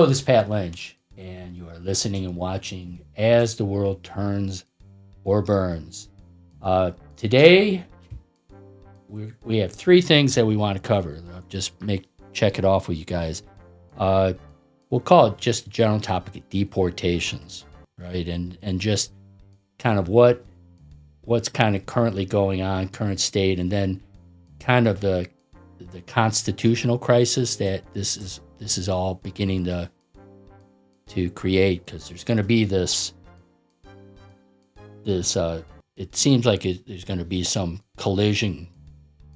this is Pat Lynch, and you are listening and watching As the World Turns or Burns. Today, we have three things that we want to cover. I'll just check it off with you guys. We'll call it just a general topic of deportations, right? And just kind of what's kind of currently going on, current state, and then kind of the constitutional crisis that this is all beginning to create, because there's going to be this it seems like there's going to be some collision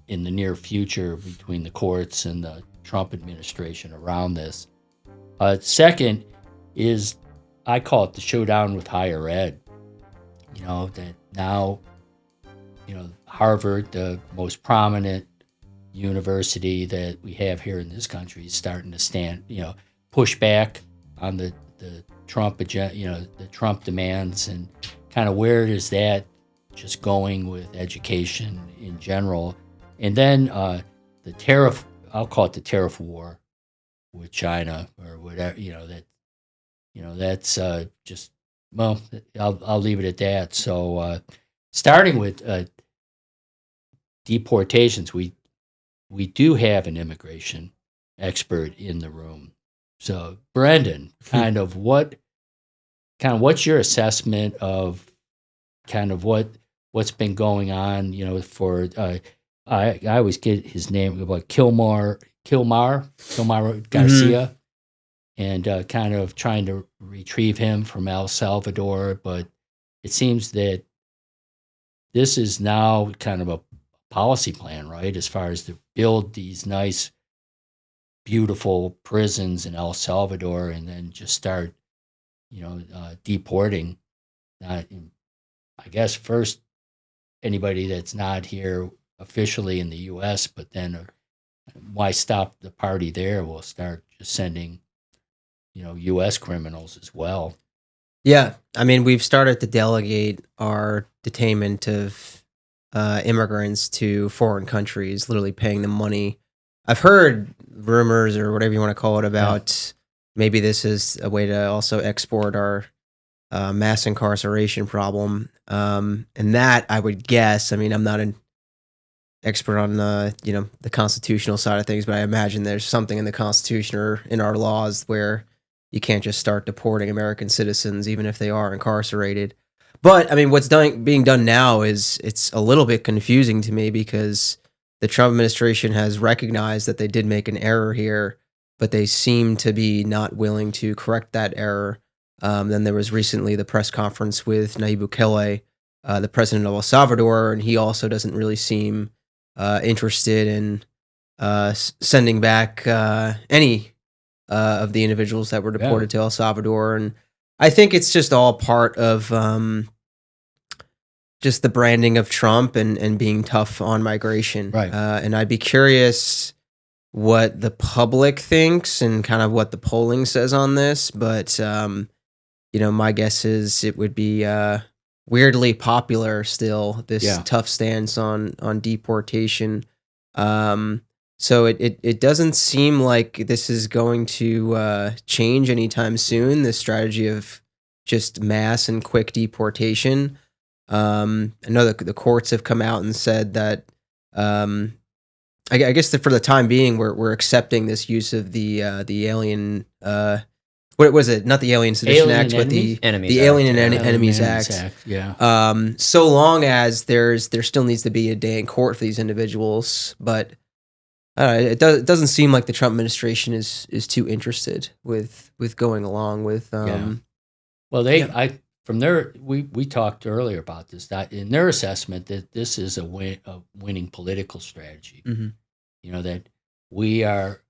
in the near future between the courts and the Trump administration around this. Second is, I call it the showdown with higher ed. That now, Harvard, the most prominent university that we have here in this country, is starting to push back on the Trump agenda, the Trump demands, and kind of where is that just going with education in general. And then the tariff, I'll call it the tariff war with China or whatever, that's just, well, I'll leave it at that. So starting with deportations, we do have an immigration expert in the room. So Brendan, what's your assessment of kind of what's been going on, for I always get his name about Kilmar Garcia, and kind of trying to retrieve him from El Salvador, but it seems that this is now kind of a policy plan, right, as far as to build these nice, beautiful prisons in El Salvador, and then just start, deporting. I guess first anybody that's not here officially in the U.S., but then why stop the party there? We'll start just sending, U.S. criminals as well. Yeah, I mean, we've started to delegate our detainment of immigrants to foreign countries, literally paying them money. I've heard rumors, or whatever you want to call it, about maybe this is a way to also export our mass incarceration problem. And that, I would guess, I mean, I'm not an expert on the constitutional side of things, but I imagine there's something in the Constitution or in our laws where you can't just start deporting American citizens even if they are incarcerated. But I mean, what's being done now is, it's a little bit confusing to me, because the Trump administration has recognized that they did make an error here, but they seem to be not willing to correct that error. Then there was recently the press conference with Nayib Bukele, the president of El Salvador, and he also doesn't really seem interested in sending back any of the individuals that were deported to El Salvador. And I think it's just all part of just the branding of Trump and being tough on migration. Right. And I'd be curious what the public thinks and kind of what the polling says on this. But, my guess is it would be weirdly popular still, this tough stance on deportation. So it doesn't seem like this is going to change anytime soon, this strategy of just mass and quick deportation. I know that the courts have come out and said that, I guess that for the time being, we're accepting this use of the alien. What was it? Not the Alien Sedition Act, but the Alien and Enemies Act. Yeah. So long as there still needs to be a day in court for these individuals, but it doesn't seem like the Trump administration is too interested with going along with. Well, we talked earlier about this, that in their assessment that this is a winning political strategy. Mm-hmm. That we're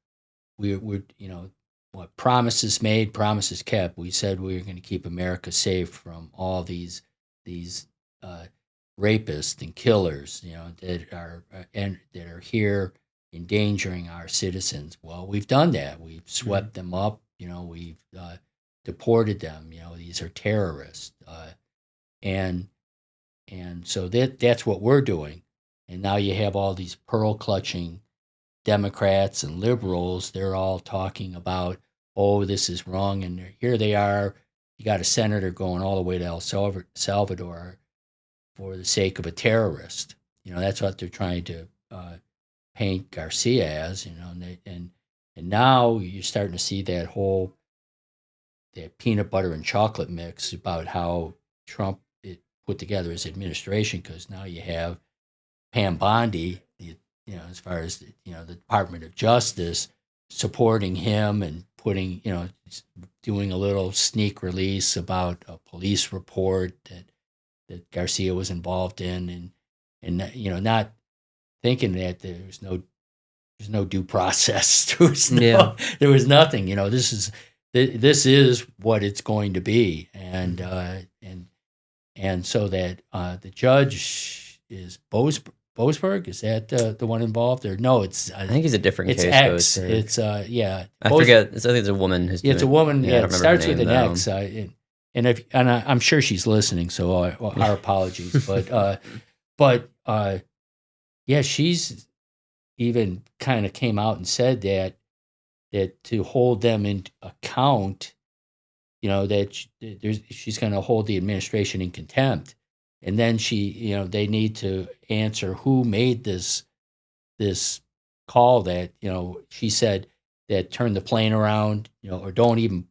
what promises made, promises kept. We said we were going to keep America safe from all these rapists and killers, that are here endangering our citizens. Well, we've done that. We've swept them up. We've deported them. These are terrorists, and so that's what we're doing. And now you have all these pearl clutching Democrats and liberals. They're all talking about, oh, this is wrong. And here they are. You got a senator going all the way to El Salvador for the sake of a terrorist. That's what they're trying to paint Garcia as, and now you're starting to see that peanut butter and chocolate mix about how Trump put together his administration, because now you have Pam Bondi, as far as the Department of Justice supporting him and putting, doing a little sneak release about a police report that Garcia was involved in, and not thinking that there's no due process. There was nothing. This is what it's going to be, and so that the judge is Boasberg. Is that the one involved? Or no? I think he's a different case. X. It's yeah. I forget. I think it's a woman who's. It's a woman. Yeah, it starts with an X. And I'm sure she's listening, so our apologies. But yeah, she's even kind of came out and said that to hold them in account, that she's going to hold the administration in contempt, and then they need to answer who made this call that she said that turn the plane around, or don't even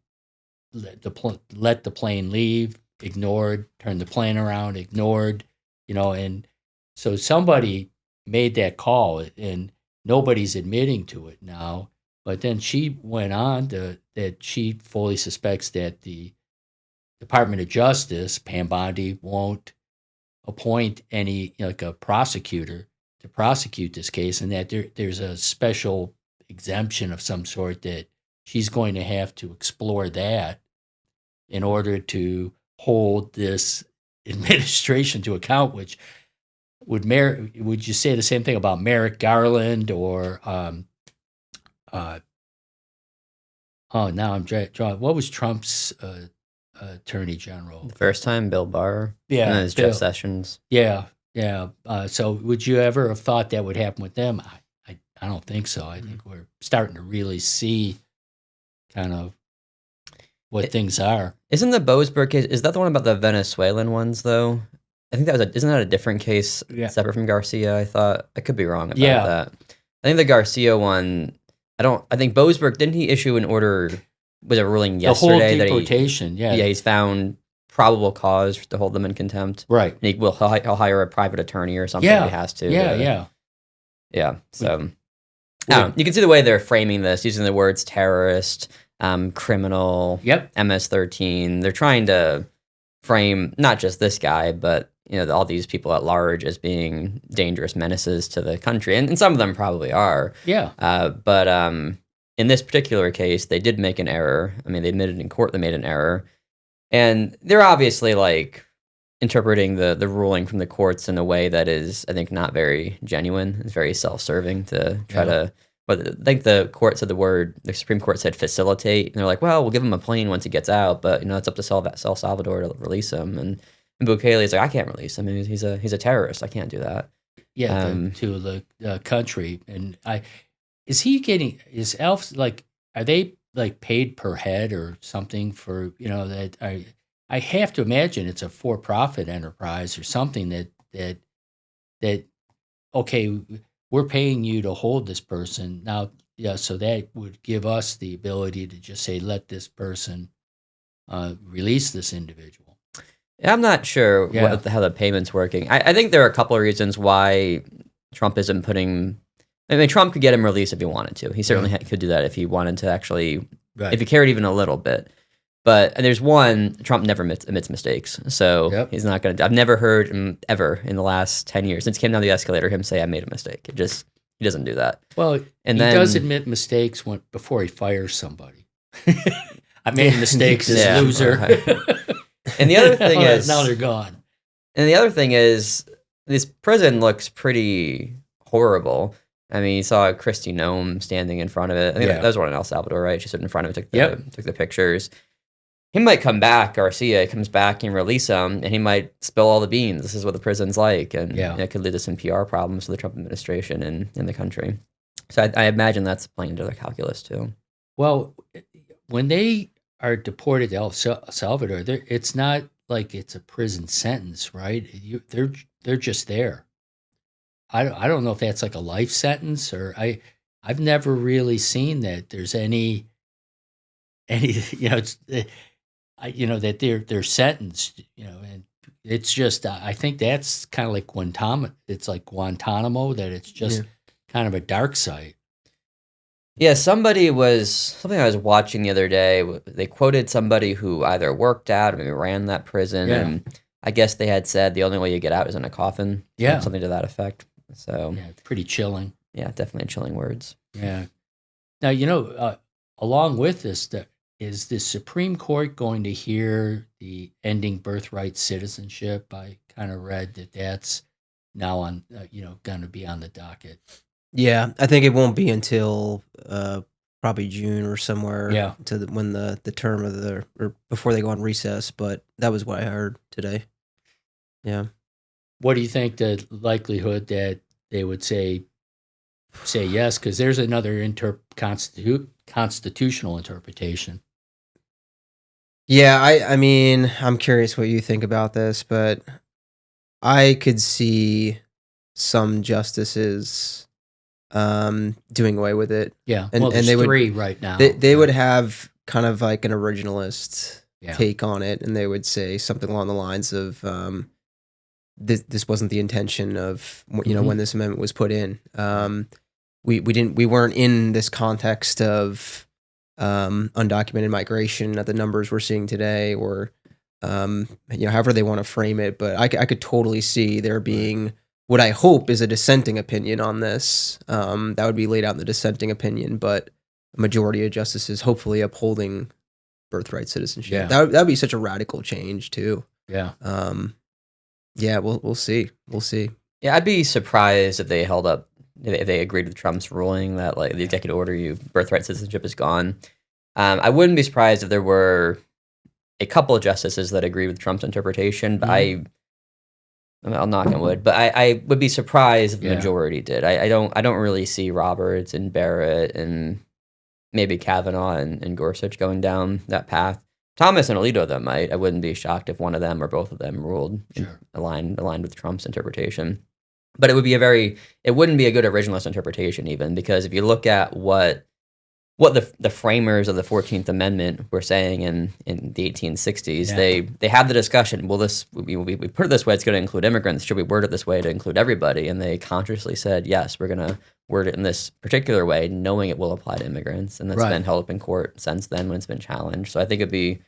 let the plane leave, ignored, turn the plane around, ignored, and so somebody made that call, and nobody's admitting to it now. But then she went on that she fully suspects that the Department of Justice, Pam Bondi, won't appoint any like a prosecutor to prosecute this case, and that there's a special exemption of some sort that she's going to have to explore that in order to hold this administration to account, which would you say the same thing about Merrick Garland or now I'm drawing. What was Trump's attorney general? The first time, Bill Barr. Yeah, and then it's Jeff Sessions. Yeah. So would you ever have thought that would happen with them? I don't think so. I think we're starting to really see kind of what things are. Isn't the Boasberg case? Is that the one about the Venezuelan ones though? I think isn't that a different case separate from Garcia? I thought I could be wrong about that. I think the Garcia one. I think Boasberg, didn't he issue an order, was it ruling yesterday? The whole deportation, he's found probable cause to hold them in contempt. Right. And he'll hire a private attorney or something if he has to. Yeah. So, you can see the way they're framing this, using the words terrorist, criminal, MS-13. They're trying to frame not just this guy, but all these people at large as being dangerous menaces to the country, and some of them probably are. But in this particular case, they did make an error. I mean, they admitted in court they made an error, and they're obviously like interpreting the ruling from the courts in a way that is, I think, not very genuine. It's very self-serving to try to. But I think the Supreme Court said facilitate, and they're like, well, we'll give him a plane once he gets out, but it's up to El Salvador to release him. And Bukele's like, I can't release him. I mean, he's a terrorist. I can't do that. To the country. And is Elf like, are they like paid per head or something for that? I have to imagine it's a for-profit enterprise or something that okay, we're paying you to hold this person now. So that would give us the ability to just say, let this person release this individual. I'm not sure how the payment's working. I think there are a couple of reasons why Trump isn't putting. I mean, Trump could get him released if he wanted to. He certainly could do that if he wanted to actually, if he cared even a little bit. But there's one, Trump never admits mistakes. So he's not going to. I've never heard him ever in the last 10 years, since he came down the escalator, him say, I made a mistake. He doesn't do that. Well, he does admit mistakes before he fires somebody. I made mistakes, this loser. And the other thing is, now they're gone. And the other thing is, this prison looks pretty horrible. I mean, you saw Kristi Noem standing in front of it. I think that was one in El Salvador, right? She stood in front of it, took the pictures. He might come back, Garcia comes back and release him, and he might spill all the beans. This is what the prison's like. And it could lead to some PR problems for the Trump administration and in the country. So I imagine that's playing into their calculus too. Well, when they are deported to El Salvador, it's not like it's a prison sentence, right? They're just there. I don't know if that's like a life sentence, or I've never really seen that there's any it's that they're sentenced, and it's just I think that's kind of like Guantanamo. It's like Guantanamo, that it's just kind of a dark site. Yeah, something I was watching the other day. They quoted somebody who either worked at or maybe ran that prison, Yeah. and I guess they had said the only way you get out is in a coffin. Yeah. Something to that effect. So Yeah, pretty chilling. yeah, definitely chilling words. Yeah. Now, along with this, is the Supreme Court going to hear the ending birthright citizenship? I kind of read that that's now on, going to be on the docket. Yeah, I think it won't be until probably June or somewhere. Yeah. When the term of or before they go on recess. But that was what I heard today. Yeah. What do you think the likelihood that they would say yes? Because there's another constitutional interpretation. Yeah, I mean, I'm curious what you think about this, but I could see some justices doing away with it. Yeah, and there's they would, three right now. They would have kind of like an originalist Yeah. take on it, and they would say something along the lines of this wasn't the intention of when this amendment was put in. We weren't in this context of undocumented migration at the numbers we're seeing today, or however they want to frame it. But I could totally see there being what I hope is a dissenting opinion on this. That would be laid out in the dissenting opinion, but a majority of justices hopefully upholding birthright citizenship. Yeah. That would be such a radical change too. Yeah. Yeah, we'll see. We'll see. Yeah, I'd be surprised if they agreed with Trump's ruling that like the executive order, birthright citizenship is gone. I wouldn't be surprised if there were a couple of justices that agree with Trump's interpretation, but I'll knock on wood. But I would be surprised if the majority did. I don't really see Roberts and Barrett and maybe Kavanaugh and Gorsuch going down that path. Thomas and Alito, them might. I wouldn't be shocked if one of them or both of them ruled aligned with Trump's interpretation. But it wouldn't be a good originalist interpretation even, because if you look at what the framers of the 14th Amendment were saying in the 1860s, they had the discussion, well, we put it this way, it's going to include immigrants. Should we word it this way to include everybody? And they consciously said, yes, we're going to word it in this particular way, knowing it will apply to immigrants. And that's been held up in court since then when it's been challenged. So I think they'd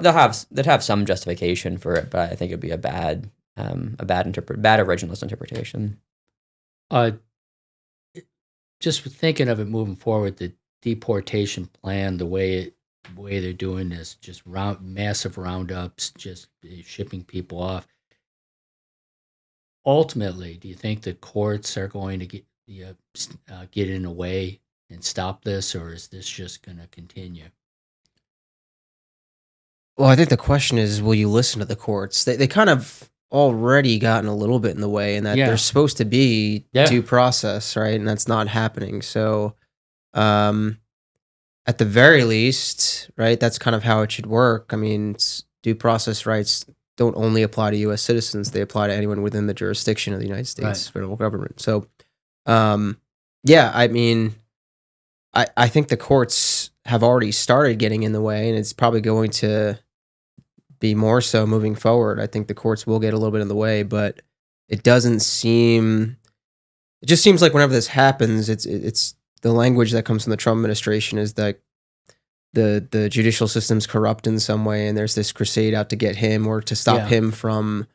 have some justification for it, but I think it'd be a bad originalist interpretation. Just thinking of it moving forward, the deportation plan, the way they're doing this, just massive roundups, just shipping people off. Ultimately, do you think the courts are going to get in the way and stop this, or is this just going to continue? Well, I think the question is, will you listen to the courts? They kind of already gotten a little bit in the way, and that there's supposed to be due process, right? And that's not happening. So, at the very least, right, that's kind of how it should work. I mean, due process rights don't only apply to U.S. citizens; they apply to anyone within the jurisdiction of the United States federal government. So, I mean, I think the courts have already started getting in the way, and it's probably going to be more so moving forward. I think the courts will get a little bit in the way, but it just seems like whenever this happens, it's the language that comes from the Trump administration is that the judicial system's corrupt in some way, and there's this crusade out to get him or to stop him from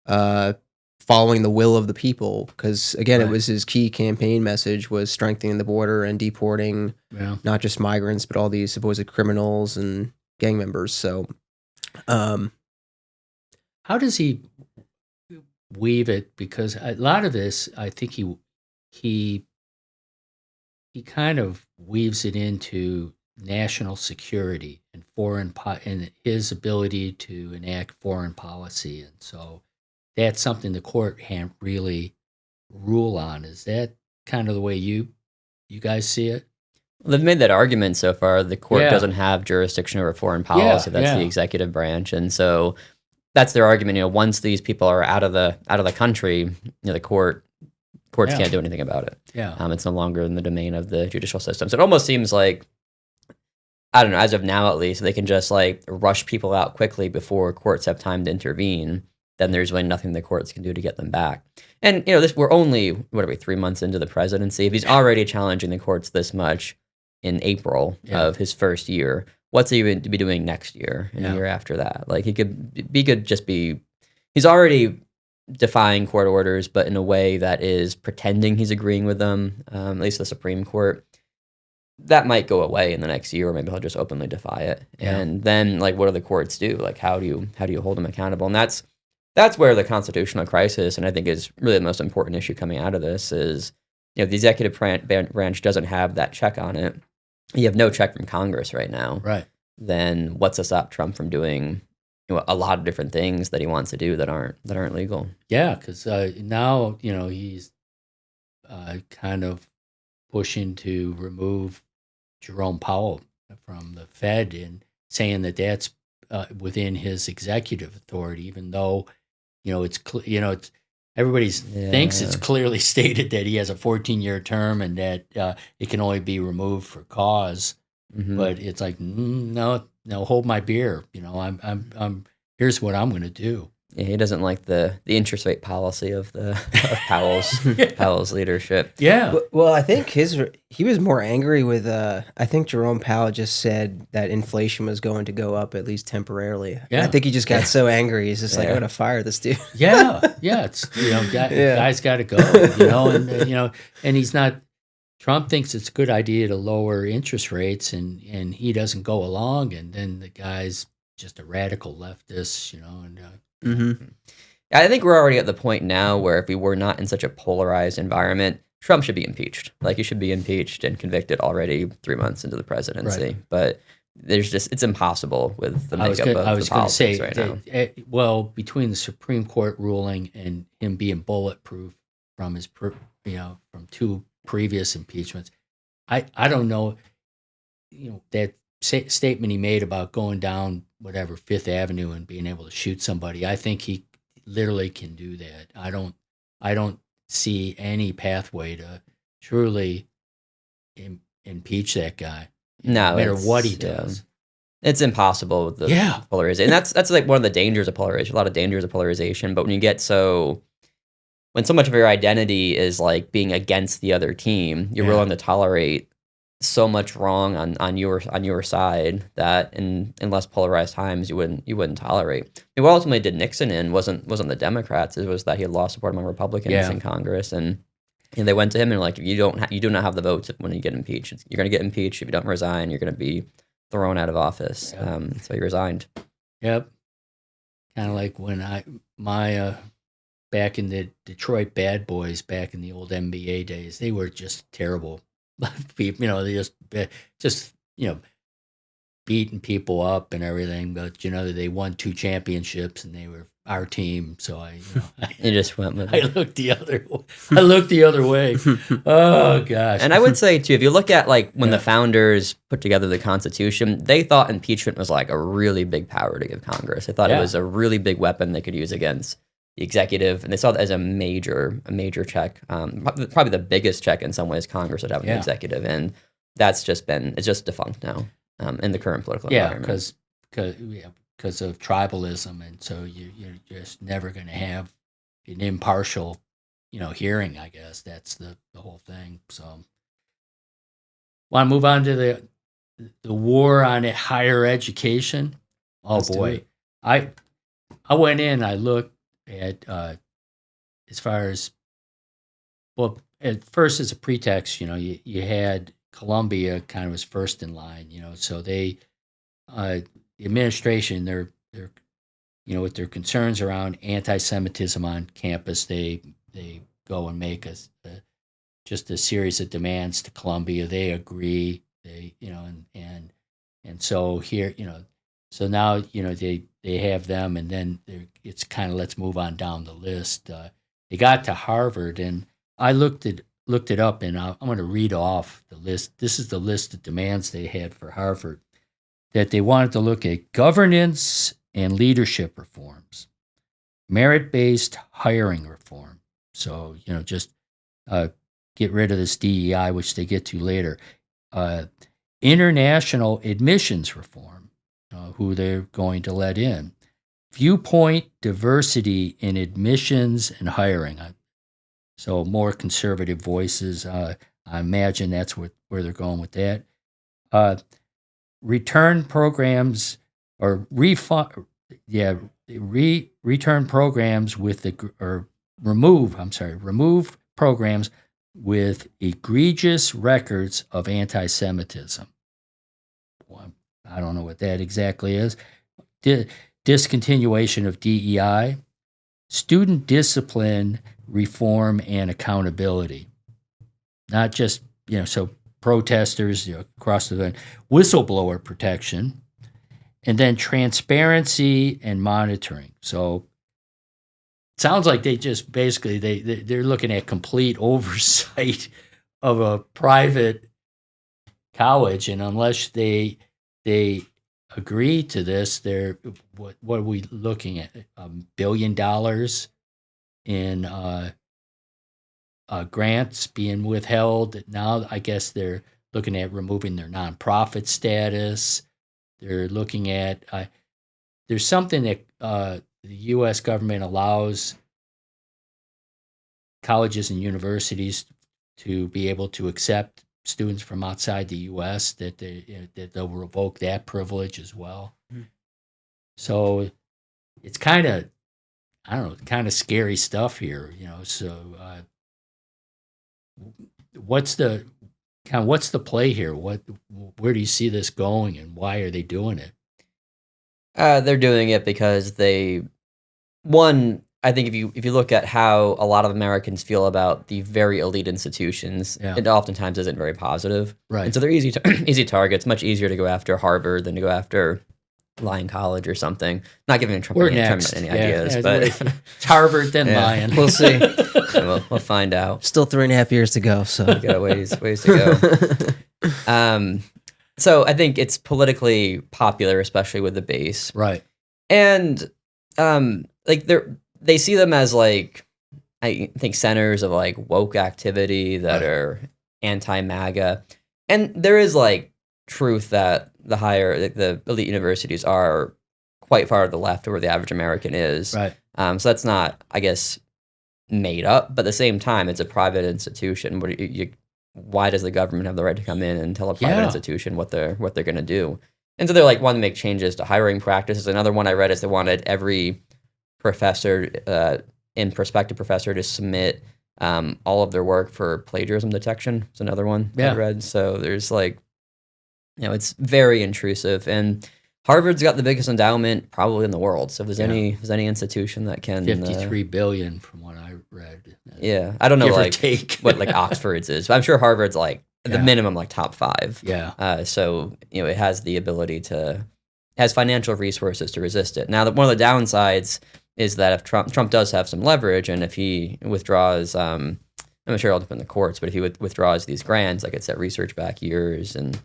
following the will of the people. Because again, it was his key campaign message was strengthening the border and deporting not just migrants, but all these supposed criminals and gang members. So, how does he weave it? Because a lot of this, I think he kind of weaves it into national security and and his ability to enact foreign policy, and so that's something the court can't really rule on. Is that kind of the way you guys see it? They've made that argument so far. The court Yeah. doesn't have jurisdiction over foreign policy. That's yeah. the executive branch, and so that's their argument. Once these people are out of the country, the courts Yeah. can't do anything about it. Yeah. It's no longer in the domain of the judicial system. So it almost seems like, I don't know, as of now at least, they can just like rush people out quickly before courts have time to intervene. Then there's really nothing the courts can do to get them back. And we're only 3 months into the presidency. If he's already challenging the courts this much in April of his first year, what's he going to be doing next year and the year after that? Like he's already defying court orders, but in a way that is pretending he's agreeing with them, at least the Supreme Court. That might go away in the next year, or maybe he'll just openly defy it. Yeah. And then, like, what do the courts do? Like, how do you hold him accountable? And that's where the constitutional crisis, and I think is really the most important issue coming out of this, is the executive branch doesn't have that check on it. You have no check from Congress right now. Right. Then what's to stop Trump from doing a lot of different things that he wants to do that aren't legal? Yeah, because now he's kind of pushing to remove Jerome Powell from the Fed and saying that that's within his executive authority, even though it's everybody thinks it's clearly stated that he has a 14-year term and that it can only be removed for cause. Mm-hmm. But it's like, no, hold my beer. I'm here's what I'm going to do. Yeah, he doesn't like the interest rate policy of Powell's leadership. Yeah. Well, I think he was more angry with. I think Jerome Powell just said that inflation was going to go up at least temporarily. Yeah. I think he just got so angry. He's just like, I'm going to fire this dude. Yeah. It's guys got to go. And he's not. Trump thinks it's a good idea to lower interest rates, and he doesn't go along, and then the guy's just a radical leftist, and. Mm-hmm. I think we're already at the point now where if we were not in such a polarized environment, Trump should be impeached. Like, he should be impeached and convicted already 3 months into the presidency. Right. But it's impossible with the makeup of the politics right now. Well, between the Supreme Court ruling and him being bulletproof from his from 2 previous impeachments, I don't know, that statement he made about going down Fifth Avenue and being able to shoot somebody. I think he literally can do that. I don't see any pathway to truly impeach that guy. No matter what he does. It's impossible with the polarization. And that's like one of the dangers of polarization, a lot of dangers of polarization. But when so much of your identity is like being against the other team, you're willing to tolerate so much wrong on your side that in less polarized times you wouldn't tolerate. And what ultimately did Nixon in wasn't the Democrats. It was that he had lost support among Republicans in Congress, and they went to him and like, you do not have the votes when you get impeached. You're going to get impeached if you don't resign. You're going to be thrown out of office. So he resigned. Yep. Kind of like when back in the Detroit Bad Boys, back in the old NBA days, they were just terrible people. They just beating people up and everything. But they won 2 championships and they were our team. So you just went with I looked the other way. Oh gosh. And I would say too, if you look at like when the founders put together the Constitution, they thought impeachment was like a really big power to give Congress. They thought it was a really big weapon they could use against the executive, and they saw that as a major check, probably the biggest check in some ways Congress would have an executive, and it's just defunct now in the current political environment. Because of tribalism, and so you're just never going to have an impartial, hearing. I guess that's the whole thing. So, want to move on to the war on higher education? Oh Let's boy, I went in. I looked at as far as, well, at first as a pretext, you had Columbia kind of was first in line, so they the administration, they're with their concerns around anti-Semitism on campus, they go and make just a series of demands to Columbia. They agree, and so here, so now they have them, and then it's kind of, let's move on down the list. They got to Harvard, and I looked at looked it up, and I'm going to read off the list. This is the list of demands they had for Harvard, that they wanted to look at governance and leadership reforms, merit-based hiring reform. So, just get rid of this DEI, which they get to later. International admissions reform, who they're going to let in. Viewpoint diversity in admissions and hiring. So more conservative voices. I imagine that's where they're going with that. Return programs or return programs remove programs with egregious records of anti-Semitism. Well, I don't know what that exactly is. Discontinuation of DEI, student discipline, reform, and accountability. Not just, so protesters across the whistleblower protection, and then transparency and monitoring. So it sounds like they just basically they're looking at complete oversight of a private college, and unless they agree to this, they're what are we looking at? $1 billion in grants being withheld. Now I guess they're looking at removing their nonprofit status. They're looking at there's something that the U.S. government allows colleges and universities to be able to accept students from outside the U.S. that they'll revoke that privilege as well. So it's kind of, I don't know, kind of scary stuff here, So what's the play here? Where do you see this going, and why are they doing it? They're doing it because I think if you look at how a lot of Americans feel about the very elite institutions, it oftentimes isn't very positive. Right. And so they're easy targets. Much easier to go after Harvard than to go after Lyon College or something. Not giving Trump any ideas, but it's Harvard then Lyon. We'll see. We'll find out. Still 3.5 years to go, so we got ways to go. So I think it's politically popular, especially with the base, right? And they see them as I think centers of woke activity that are anti-MAGA, and there is truth that the elite universities are quite far to the left of where the average American is. Right. So that's not, I guess, made up, but at the same time, it's a private institution. Why does the government have the right to come in and tell a private institution what they're going to do? And so they're wanting to make changes to hiring practices. Another one I read is they wanted every professor, prospective professor, to submit all of their work for plagiarism detection. It's another one I read. So there's it's very intrusive, and Harvard's got the biggest endowment probably in the world. So if there's any institution that can $53 billion from what I read. I don't know what Oxford's is, but I'm sure Harvard's the minimum top 5. Yeah. So it has the ability has financial resources to resist it. Now, one of the downsides is that if Trump does have some leverage, and if he withdraws, I'm sure it'll depend on the courts, but if he withdraws these grants, it set research back years, and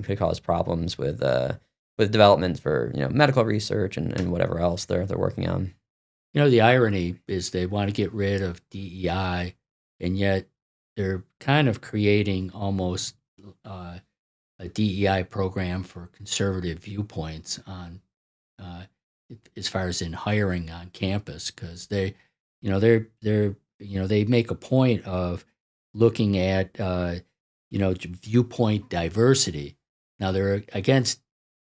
could cause problems with development for medical research and whatever else they're working on. The irony is they want to get rid of DEI, and yet they're kind of creating almost a DEI program for conservative viewpoints on as far as in hiring on campus, because they make a point of looking at viewpoint diversity. Now they're against,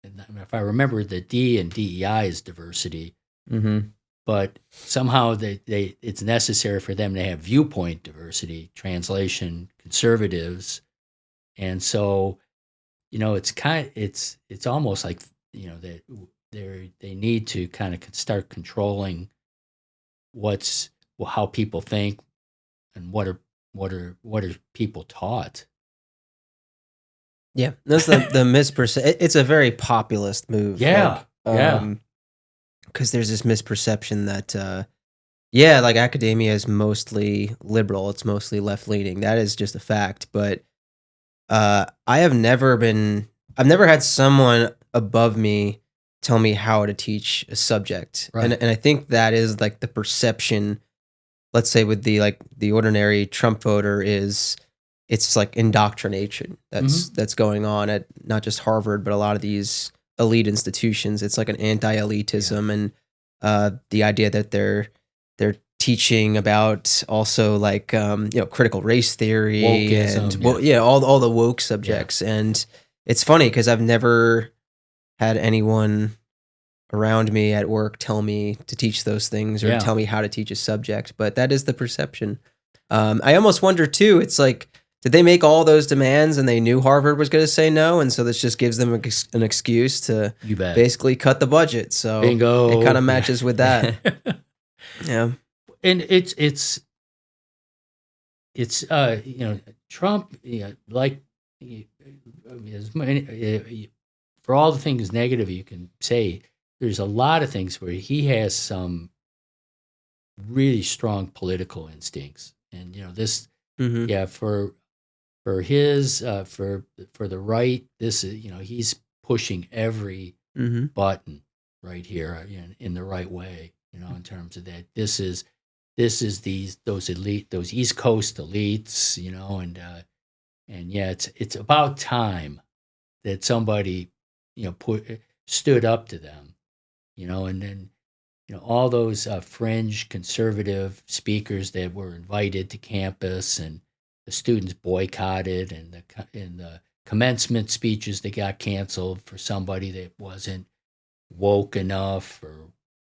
if I remember, the D in DEI is diversity, but somehow it's necessary for them to have viewpoint diversity, translation, conservatives, and so it's almost like that they need to kind of start controlling how people think and what are people taught. Yeah, that's the misperception. It's a very populist move. Yeah, because there's this misperception that Yeah, like academia is mostly liberal. It's mostly left leaning. That is just a fact. But I've never had someone above me tell me how to teach a subject. Right. And I think that is like the perception, let's say with the ordinary Trump voter is it's like indoctrination that's going on at not just Harvard, but a lot of these elite institutions. It's like an anti-elitism and the idea that they're teaching about also like critical race theory and Wokeism, all the woke subjects. And it's funny because I've never had anyone around me at work tell me to teach those things or tell me how to teach a subject, but that is the perception. I almost wonder too, it's like, did they make all those demands and they knew Harvard was going to say no, and so this just gives them an excuse to basically cut the budget? So Bingo. It kind of matches with that. Yeah. And it's Trump, like as many, for all the things negative you can say, there's a lot of things where he has some really strong political instincts, and this, for his for the right, this is he's pushing every button right here in the right way, in terms of that. This is those East Coast elites, and it's about time that somebody stood up to them, and then all those fringe conservative speakers that were invited to campus, and the students boycotted, and the commencement speeches that got canceled for somebody that wasn't woke enough or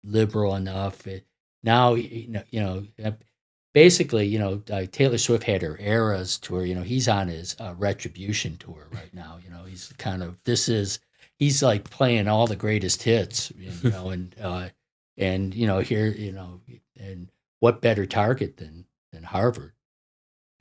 liberal enough. Now, basically, Taylor Swift had her Eras tour. He's on his Retribution tour right now. He's he's like playing all the greatest hits, and here, and what better target than Harvard?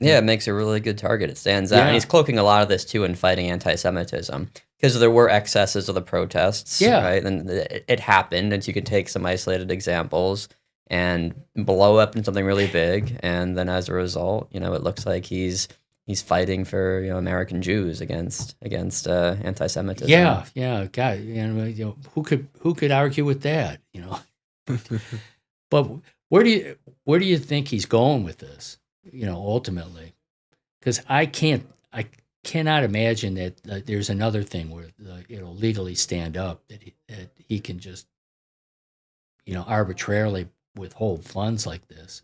Yeah, it makes a really good target. It stands out. And he's cloaking a lot of this, too, in fighting anti-Semitism. Because there were excesses of the protests, right? And it happened, and so you could take some isolated examples and blow up in something really big. And then as a result, it looks like he's fighting for American Jews against anti-Semitism. Yeah, God, who could argue with that? But where do you think he's going with this? Ultimately, because I cannot imagine that there's another thing where it'll legally stand up that he can just arbitrarily withhold funds like this.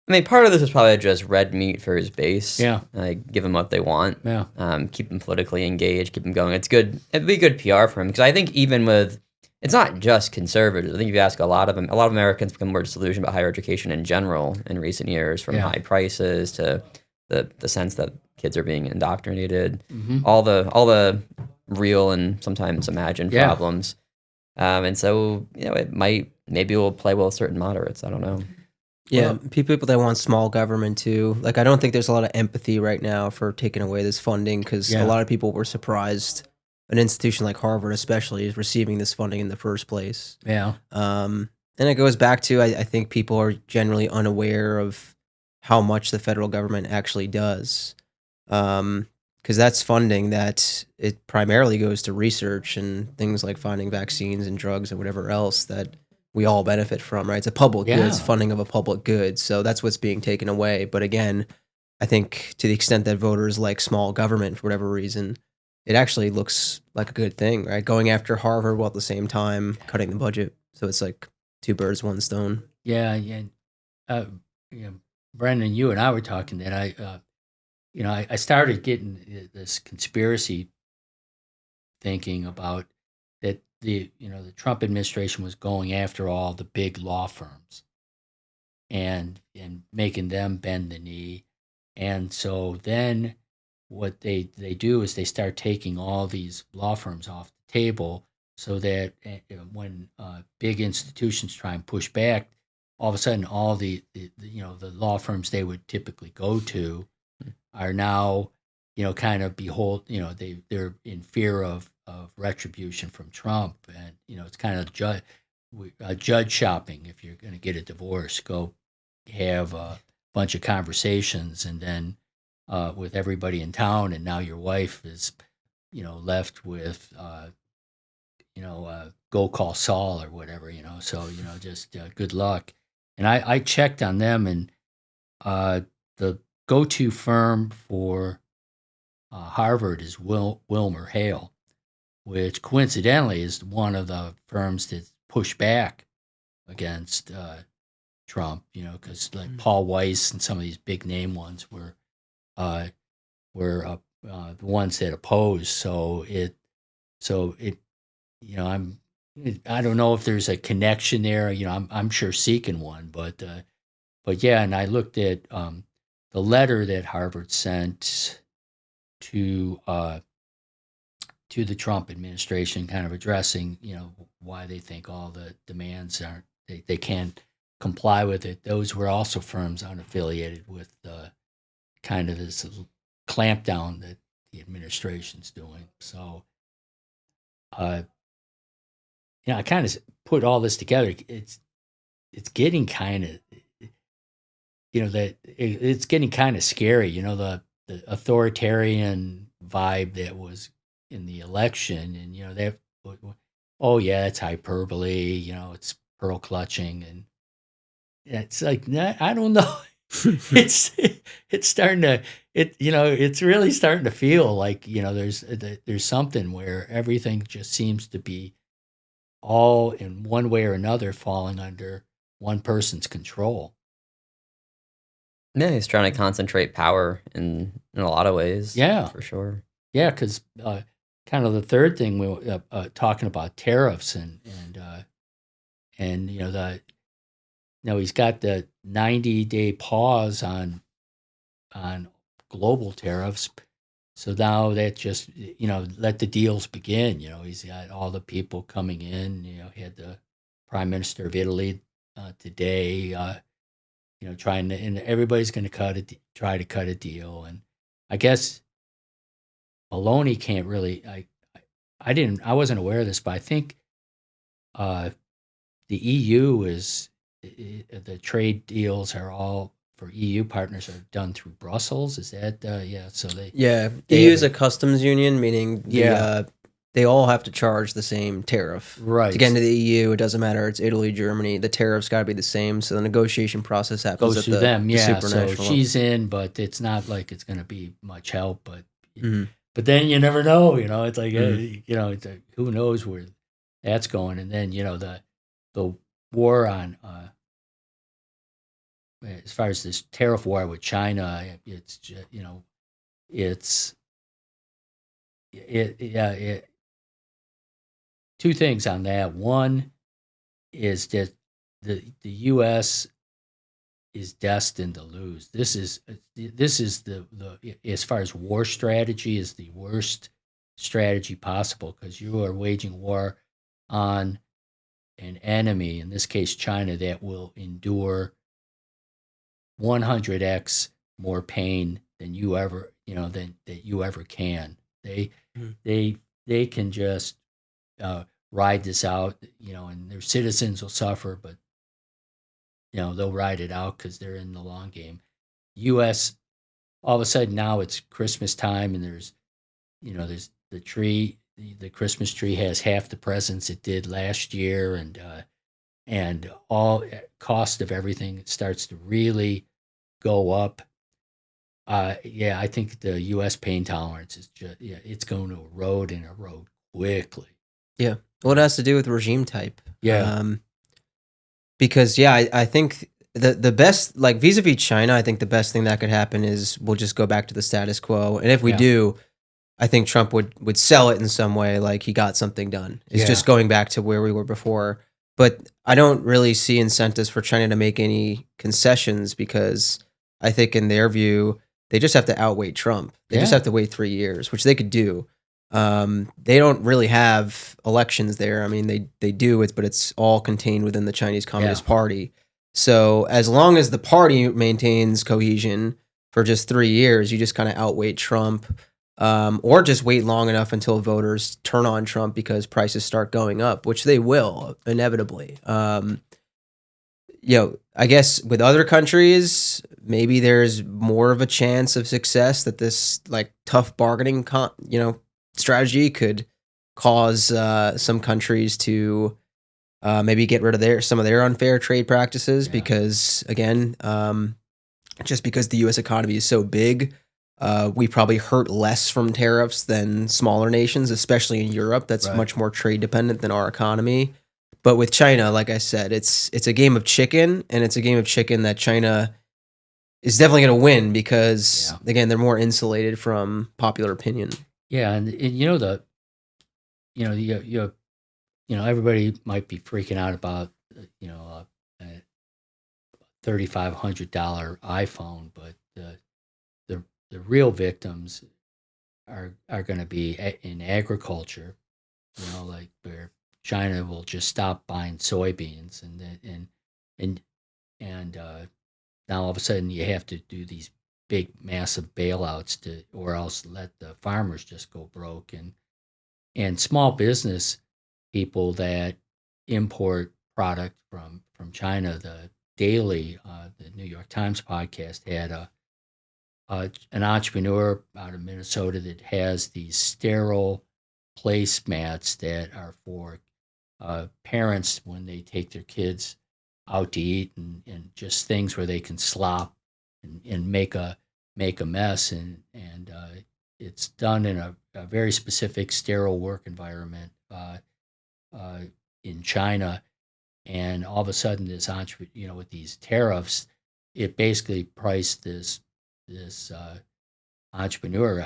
I mean, part of this is probably just red meat for his base. Yeah, like give him what they want. Yeah, keep him politically engaged, keep him going. It's good. It'd be good PR for him because I think even with. It's not just conservatives. I think if you ask a lot of Americans become more disillusioned about higher education in general in recent years, from high prices to the sense that kids are being indoctrinated, all the real and sometimes imagined problems. And so, maybe it will play well with certain moderates. I don't know. Yeah, people that want small government too. Like, I don't think there's a lot of empathy right now for taking away this funding because a lot of people were surprised an institution like Harvard especially is receiving this funding in the first place. Yeah. And it goes back to, I think people are generally unaware of how much the federal government actually does. Because that's funding that it primarily goes to research and things like finding vaccines and drugs and whatever else that we all benefit from, right? It's a public good, it's funding of a public good. So that's what's being taken away. But again, I think to the extent that voters like small government for whatever reason, it actually looks like a good thing, right? Going after Harvard while at the same time cutting the budget. So it's like two birds, one stone. Yeah. Brendan, you and I were talking that I started getting this conspiracy thinking about that the Trump administration was going after all the big law firms and making them bend the knee. And so then what they do is they start taking all these law firms off the table so that when big institutions try and push back, all of a sudden all the law firms they would typically go to are now kind of they're in fear of retribution from Trump, and it's kind of judge shopping. If you're going to get a divorce, go have a bunch of conversations, and then with everybody in town, and now your wife is, left with, go call Saul or whatever, So just good luck. And I checked on them, and the go-to firm for Harvard is Wilmer Hale, which coincidentally is one of the firms that pushed back against Trump, because like Paul Weiss and some of these big name ones were the ones that opposed. So it, I don't know if there's a connection there. I'm sure seeking one, but yeah. And I looked at the letter that Harvard sent to the Trump administration, kind of addressing, why they think all the demands aren't, they can't comply with it. Those were also firms unaffiliated with kind of this clampdown that the administration's doing. So, I kind of put all this together. It's getting kind of, it's getting kind of scary. The authoritarian vibe that was in the election, and that, oh yeah, it's hyperbole. It's pearl clutching, and it's like, I don't know. it's starting to it's really starting to feel like there's something where everything just seems to be all in one way or another falling under one person's control. Yeah, he's trying to concentrate power in a lot of ways. Yeah, for sure. Yeah, because kind of the third thing we were talking about tariffs and he's got the 90-day pause on global tariffs. So now that just, let the deals begin. He's got all the people coming in. He had the Prime Minister of Italy today, trying to, and everybody's going to try to cut a deal. And I guess Maloney can't really, I wasn't aware of this, but I think the EU is, the trade deals are all for EU partners are done through Brussels. Is that yeah? So they EU is a customs union, meaning they all have to charge the same tariff. Right. To get into the EU, it doesn't matter. It's Italy, Germany. The tariff's got to be the same. So the negotiation process happens goes through them. Yeah. So level. She's in, but it's not like it's going to be much help. But but then you never know. It's like it's like, who knows where that's going. And then the war on as far as this tariff war with China, it's just, two things on that. One is that the U.S. is destined to lose. This is the as far as war strategy, is the worst strategy possible, because you are waging war on an enemy, in this case China, that will endure 100x more pain than you ever can. They can just ride this out, and their citizens will suffer, but they'll ride it out because they're in the long game. U.S. all of a sudden now it's Christmas time, and there's the tree. The Christmas tree has half the presents it did last year, and all cost of everything starts to really go up. I think the U.S. pain tolerance is just it's going to erode quickly. Yeah, well, it has to do with regime type. Yeah, because I think the best, like vis-a-vis China, I think the best thing that could happen is we'll just go back to the status quo, and if we do, I think Trump would sell it in some way, like he got something done. It's just going back to where we were before. But I don't really see incentives for China to make any concessions, because I think in their view, they just have to outweight Trump. They just have to wait 3 years, which they could do. They don't really have elections there. I mean, they do it, but it's all contained within the Chinese Communist Party. So as long as the party maintains cohesion for just 3 years, you just kind of outweigh Trump. or just wait long enough until voters turn on Trump because prices start going up, which they will inevitably. I guess with other countries, maybe there's more of a chance of success that this like tough bargaining, strategy could cause some countries to maybe get rid of some of their unfair trade practices because again, just because the U.S. economy is so big, we probably hurt less from tariffs than smaller nations, especially in Europe. That's much more trade dependent than our economy. But with China, like I said, it's a game of chicken, and it's a game of chicken that China is definitely going to win because, again, they're more insulated from popular opinion. Yeah, and everybody might be freaking out about a $3,500 iPhone, but the real victims are going to be in agriculture. Like where China will just stop buying soybeans, and now all of a sudden you have to do these big, massive bailouts or else let the farmers just go broke, and small business people that import product from China. The New York Times podcast had an entrepreneur out of Minnesota that has these sterile placemats that are for parents when they take their kids out to eat, and just things where they can slop and make a mess, and it's done in a very specific sterile work environment in China. And all of a sudden, this with these tariffs, it basically priced this entrepreneur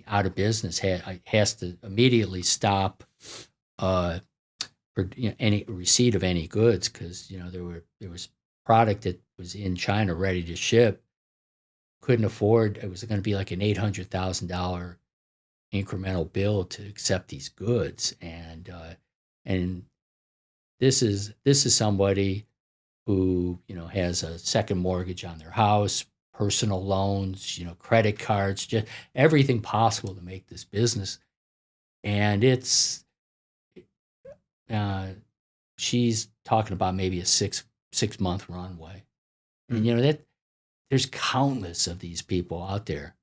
out of business. Has to immediately stop any receipt of any goods, because there was product that was in China ready to ship, couldn't afford. It was going to be like an $800,000 incremental bill to accept these goods, and this is somebody who has a second mortgage on their house, personal loans, credit cards, just everything possible to make this business, and it's. She's talking about maybe a six-month runway, and that there's countless of these people out there,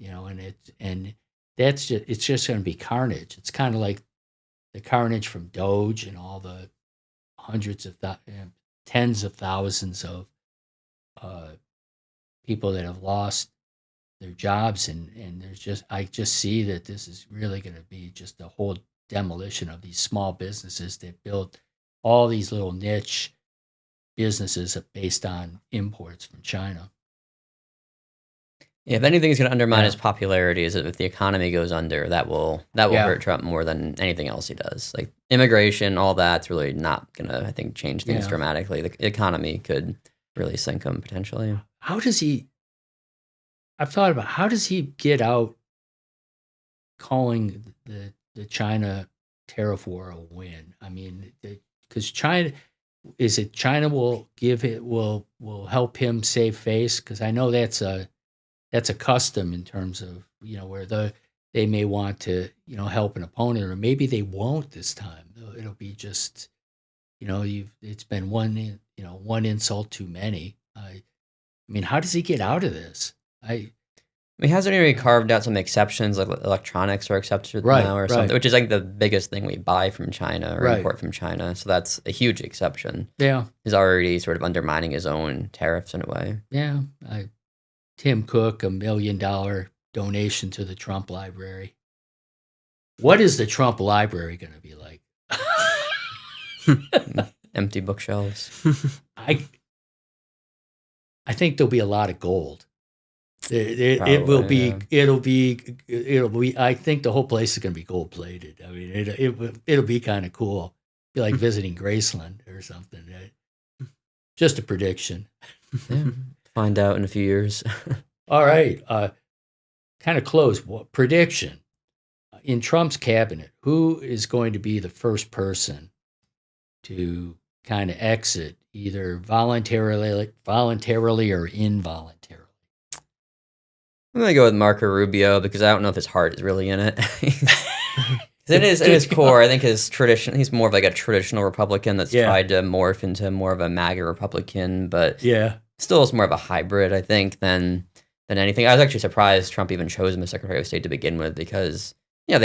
and it's just going to be carnage. It's kind of like the carnage from Doge and all the hundreds of tens of thousands of people that have lost their jobs, and I just see that this is really going to be just a whole demolition of these small businesses that built all these little niche businesses based on imports from China. Yeah, if anything is going to undermine his popularity, is that if the economy goes under, that will hurt Trump more than anything else he does. Like immigration, all that's really not going to, I think, change things dramatically. The economy could really sink him potentially. I've thought about how does he get out calling the China tariff war a win? I mean, because China will will help him save face? Because I know that's a custom in terms of where they may want to help an opponent, or maybe they won't this time. It'll be just it's been one insult too many. I mean, how does he get out of this? He hasn't really carved out some exceptions, like electronics are accepted now or something, which is like the biggest thing we buy from China or import from China. So that's a huge exception. Yeah. He's already sort of undermining his own tariffs in a way. Yeah. Tim Cook, $1 million donation to the Trump Library. What is the Trump Library going to be like? Empty bookshelves. I think there'll be a lot of gold. It'll be. I think the whole place is going to be gold plated. I mean, it'll be kind of cool. Be like visiting Graceland or something. Right? Just a prediction. Yeah. Find out in a few years. All right. Kind of close. Prediction. In Trump's cabinet, who is going to be the first person to kind of exit, either voluntarily or involuntarily? I'm gonna go with Marco Rubio because I don't know if his heart is really in it. In his core, I think his tradition. He's more of like a traditional Republican that's tried to morph into more of a MAGA Republican, but still is more of a hybrid, I think, than anything. I was actually surprised Trump even chose him as Secretary of State to begin with because they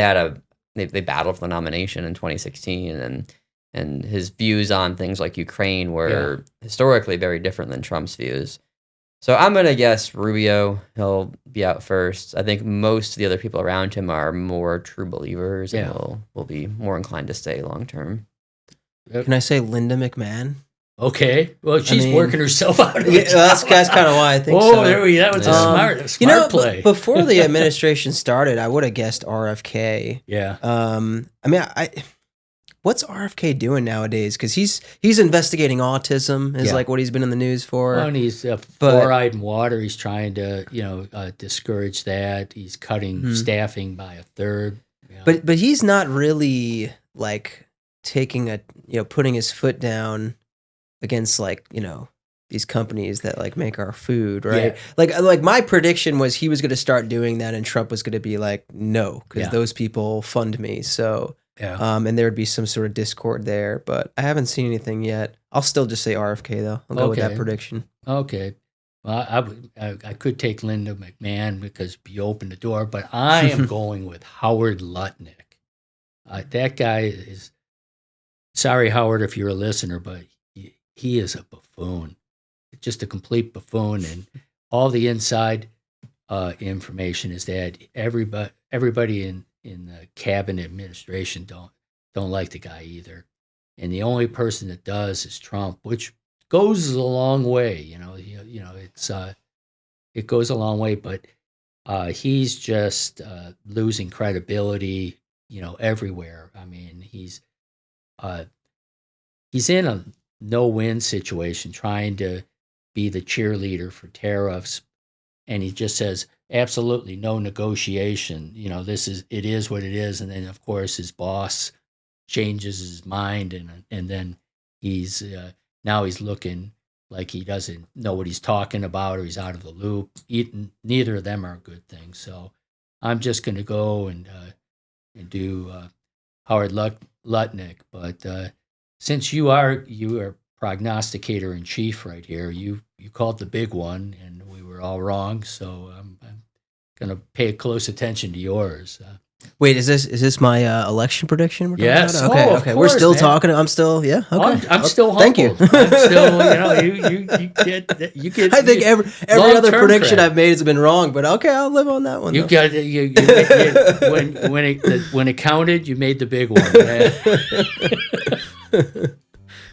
battled for the nomination in 2016, and his views on things like Ukraine were historically very different than Trump's views. So I'm going to guess Rubio. He'll be out first. I think most of the other people around him are more true believers and will be more inclined to stay long term. Can I say Linda McMahon? Okay. Well, she's working herself out of it. That's kind of why I think so. That was a smart play. Before the administration started, I would have guessed RFK. Yeah. What's RFK doing nowadays? Because he's investigating autism is like what he's been in the news for. Well, and he's fluoride in water. He's trying to discourage that. He's cutting staffing by a third. But he's not really like taking putting his foot down against these companies that like make our food, right? Yeah. Like my prediction was he was going to start doing that, and Trump was going to be like, no, because those people fund me. So. Yeah. And there would be some sort of discord there, but I haven't seen anything yet. I'll still just say RFK though. I'll go with that prediction. Okay. Well, I could take Linda McMahon because be open the door, but I am going with Howard Lutnick. That guy is. Sorry, Howard, if you're a listener, but he is a buffoon, just a complete buffoon, and all the inside information is that everybody in the cabinet administration don't like the guy either, and the only person that does is Trump, which goes a long way. It goes a long way, but he's just losing credibility, everywhere. I mean, he's in a no-win situation, trying to be the cheerleader for tariffs, and he just says, absolutely no negotiation. It is what it is. And then of course his boss changes his mind, and then he's now he's looking like he doesn't know what he's talking about, or he's out of the loop. Neither of them are a good thing. So I'm just going to go and do Howard Lutnick. But since you are prognosticator in chief right here, you called the big one, and we were all wrong. So I'm going to pay close attention to yours. Wait, is this my election prediction? We're yes. About? Okay. Okay. We're still talking. I'm still. Yeah. Okay. I'm still humbled. Thank you. I'm still. You get. I think every other prediction I've made has been wrong, but okay, I'll live on that one. You got when it counted, you made the big one.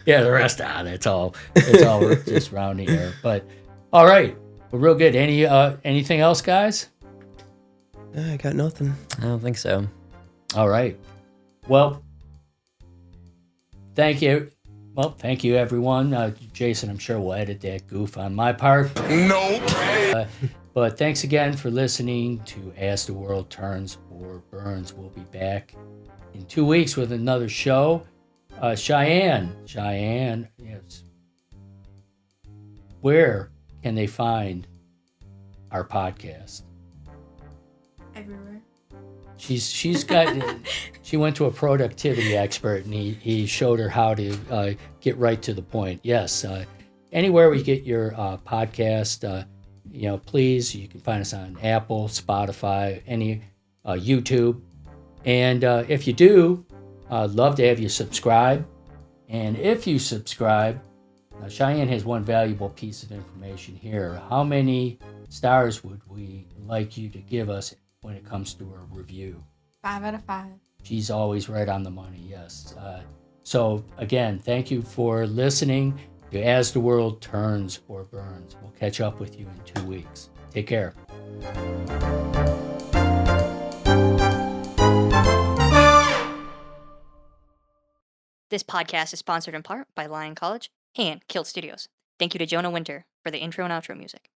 Yeah, the rest, that's all. It's all just rounding error. But all right, well, real good. Anything else, guys? I got nothing. I don't think so. All right. Well, thank you. Well, thank you, everyone. Jayson, I'm sure will edit that goof on my part. Nope. But thanks again for listening to As the World Turns or Burns. We'll be back in 2 weeks with another show. Cheyenne, yes. Where can they find our podcast? Everywhere. She's got. She went to a productivity expert, and he showed her how to get right to the point. Yes, anywhere we get your podcast, please, you can find us on Apple, Spotify, any YouTube, and if you do, I'd love to have you subscribe. And if you subscribe, Cheyenne has one valuable piece of information here. How many stars would we like you to give us when it comes to a review? 5 out of 5. She's always right on the money, yes. So again, thank you for listening to As the World Turns or Burns. We'll catch up with you in 2 weeks. Take care. This podcast is sponsored in part by Lyon College and KILT Studios. Thank you to Jonah Winter for the intro and outro music.